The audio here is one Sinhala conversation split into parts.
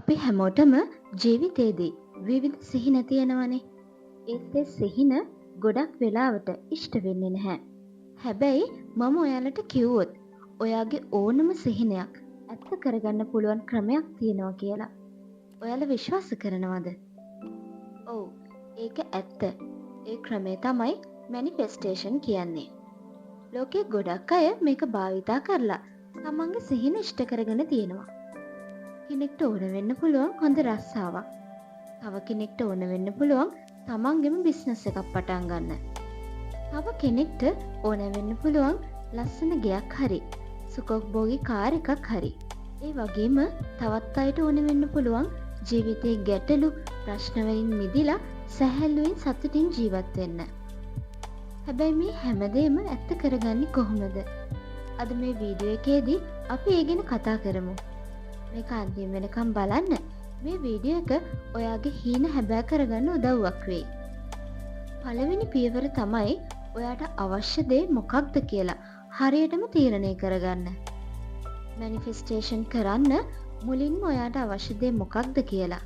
අපි හැමෝටම ජීවිතේදී විවිධ සිහින තියෙනවනේ. ඒත් ඒ සිහින ගොඩක් වෙලාවට ඉෂ්ට වෙන්නේ නැහැ. හැබැයි මම ඔයාලට කිව්වොත් ඔයාගේ ඕනම සිහිනයක් ඇත්ත කරගන්න පුළුවන් ක්‍රමයක් තියෙනවා කියලා. ඔයාලා විශ්වාස කරනවද? ඔව්. ඒක ඇත්ත. ඒ ක්‍රමය තමයි මැනිෆෙස්ටේෂන් කියන්නේ. ලෝකේ ගොඩක් අය මේක භාවිතා කරලා තමන්ගේ සිහින ඉෂ්ට කරගෙන තියෙනවා. කෙනෙක්ට ඕන වෙන්න පුළුවන් හොඳ රස්සාවක්. තව කෙනෙක්ට ඕන වෙන්න පුළුවන් තමන්ගෙම බිස්නස් එකක් පටන් ගන්න. තව කෙනෙක්ට ඕන වෙන්න පුළුවන් ලස්සන ගෙයක් හරි සුඛෝපභෝගී කාර් එකක් හරි. ඒ වගේම තවත් අයට ඕන වෙන්න පුළුවන් ජීවිතේ ගැටලු ප්‍රශ්න වලින් මිදිලා සැහැල්ලුවෙන් සතුටින් ජීවත් වෙන්න. හැබැයි මේ හැමදේම ඇත්ත කරගන්නේ කොහොමද? අද මේ වීඩියෝ එකේදී අපි ඒ ගැන කතා කරමු. මේක අන්තිම වෙනකම් බලන්න. මේ වීඩියෝ එක ඔයාගේ හීන හැබෑ කරගන්න උදව්වක් වෙයි. පළවෙනි පියවර තමයි ඔයාට අවශ්‍ය දේ මොකක්ද කියලා හරියටම තීරණය කරගන්න. මැනිෆෙස්ටේෂන් කරන්න මුලින්ම ඔයාට අවශ්‍ය දේ මොකක්ද කියලා.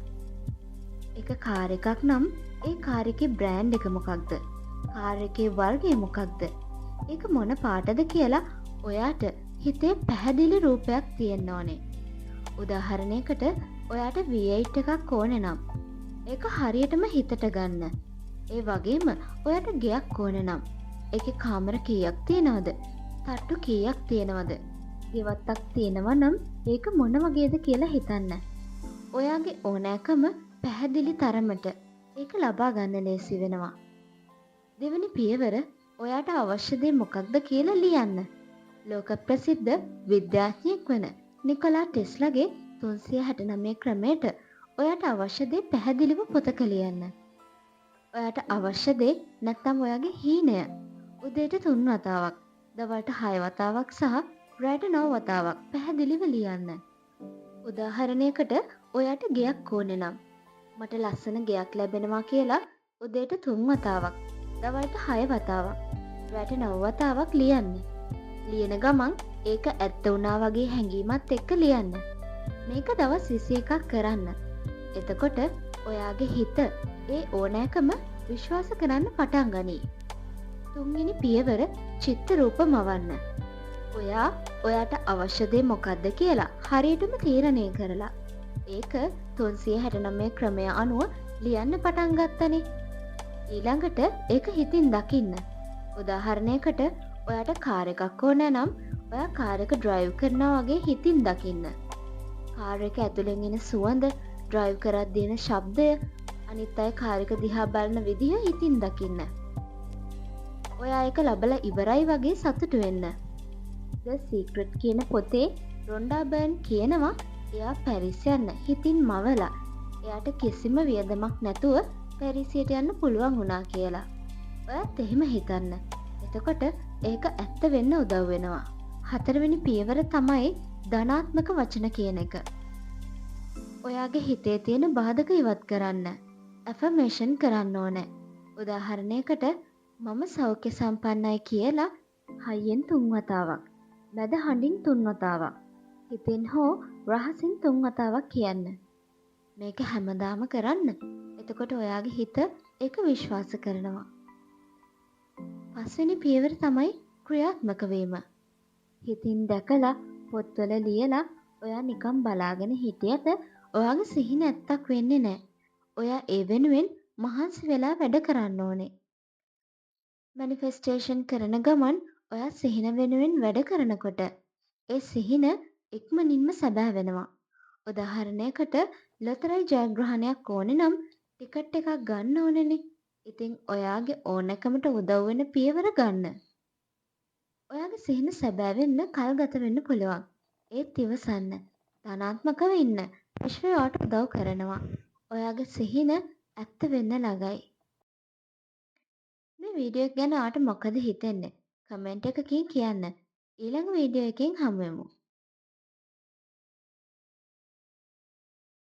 එක කාර් එකක් නම් ඒ කාර් එකේ බ්‍රෑන්ඩ් එක මොකක්ද? කාර් එකේ වර්ගය මොකක්ද? ඒක මොන පාටද කියලා ඔයාට හිතේ පැහැදිලි රූපයක් තියෙන්න ඕනේ. උදාහරණයකට ඔයාට V8 එකක් ඕන නම් ඒක හරියටම හිතට ගන්න. ඒ වගේම ඔයාට ගෙයක් ඕන නම් ඒකේ කාමර කීයක් තියෙනවද? තට්ටු කීයක් තියෙනවද? ගෙවත්තක් තියෙනවා නම් ඒක මොන වගේද කියලා හිතන්න. ඔයාගේ ඕනෑකම පැහැදිලි තරමට ඒක ලබා ගන්න ලේසි වෙනවා. දෙවෙනි පියවර ඔයාට අවශ්‍ය දේ මොකක්ද කියලා ලියන්න. ලෝක ප්‍රසිද්ධ විද්‍යාඥයෙක් වන නිකොලා ටෙස්ලාගේ 369 ක්‍රමයට ඔයාට අවශ්‍ය දේ පැහැදිලිව පොතක ලියන්න. ඔයාට අවශ්‍ය දේ නැත්නම් ඔයාගේ හීනය උදේට 3 වතාවක්, දවල්ට 6 වතාවක් සහ රාත්‍රීට 9 වතාවක් පැහැදිලිව ලියන්න. උදාහරණයකට ඔයාට ගෙයක් ඕනේ නම් මට ලස්සන ගෙයක් ලැබෙනවා කියලා උදේට 3 වතාවක්, දවල්ට 6 වතාවක්, රාත්‍රීට 9 වතාවක් ලියන්න. ලියන ගමන් ඒක ඇත්ත වුණා වගේ හැඟීමත් එක්ක ලියන්න. මේක දවස් 21ක් කරන්න. එතකොට ඔයාගේ හිත ඒ ඕනෑකම විශ්වාස කරන්න පටන් ගනී. තුන්වෙනි පියවර චිත්ත රූප මවන්න. ඔයා ඔයාට අවශ්‍ය දේ මොකක්ද කියලා හරියටම තීරණය කරලා ඒක 369 ක්‍රමය අනුව ලියන්න පටන් ගත්තනේ. ඊළඟට ඒක හිතින් දකින්න. උදාහරණයකට ඔයාට කාර් එකක් ඕන නම් ඔයා කාර් එක ඩ්‍රයිව් කරනවා වගේ හිතින් දකින්න. කාර් එක ඇතුලෙන් එන සුවඳ, ඩ්‍රයිව් කරද්දී එන ශබ්දය, අනිත් අය කාර් එක දිහා බලන විදිහ හිතින් දකින්න. ඔයා ඒක ලබලා ඉවරයි වගේ සතුටු වෙන්න. The Secret කියන පොතේ රොන්ඩා බර්න් කියනවා එයා පැරිස් යන්න හිතින් මවලා එයාට කිසිම වියදමක් නැතුව පැරිසියට යන්න පුළුවන් වුණා කියලා. ඔයත් එහෙම හිතන්න. එතකොට ඒක ඇත්ත වෙන්න උදව් වෙනවා. හතරවෙනි පියවර තමයි ධනාත්මක වචන කියන එක. ඔයාගේ හිතේ තියෙන බාධක ඉවත් කරන්න. ඇෆර්මේෂන් කරන්න ඕනේ. උදාහරණයකට මම සෞඛ්‍ය සම්පන්නයි කියලා හයියෙන් 3 වතාවක්, මැද හඬින් 3 වතාවක්, හිතෙන් හෝ රහසින් 3 වතාවක් කියන්න. මේක හැමදාම කරන්න. එතකොට ඔයාගේ හිත ඒක විශ්වාස කරනවා. පස්වෙනි පියවර තමයි ක්‍රියාත්මක වීම. හිතින් දැකලා පොත්වල ලියලා ඔයා නිකන් බලාගෙන හිටියට ඔයාගේ සිහින ඇත්තක් වෙන්නේ නැහැ. ඔයා ඒ වෙනුවෙන් මහන්සි වෙලා වැඩ කරන්න ඕනේ. මැනිෆෙස්ටේෂන් කරන ගමන් ඔයා සිහින වෙනුවෙන් වැඩ කරනකොට ඒ සිහින ඉක්මනින්ම සැබෑ වෙනවා. උදාහරණයකට ලොතරැයි ජයග්‍රහණයක් ඕනේ නම් ටිකට් එකක් ගන්න ඕනේනේ. ඉතින් ඔයාගේ ඕනෑකමට උදව් වෙන පියවර ගන්න. ඔයාගේ සිහින සැබෑ වෙන්න කල් ගත වෙන්න පුළුවන්. ඒත් ඉවසන්න. ධනාත්මකව ඉන්න. විශ්වය ඔයාට උදව් කරනවා. ඔයාගේ සිහින ඇත්ත වෙන්න ළඟයි. මේ වීඩියෝ එක ගැන ඔයාට මොකද හිතෙන්නේ? කමෙන්ට් එකකින් කියන්න. ඊළඟ වීඩියෝ එකෙන් හමු වෙමු.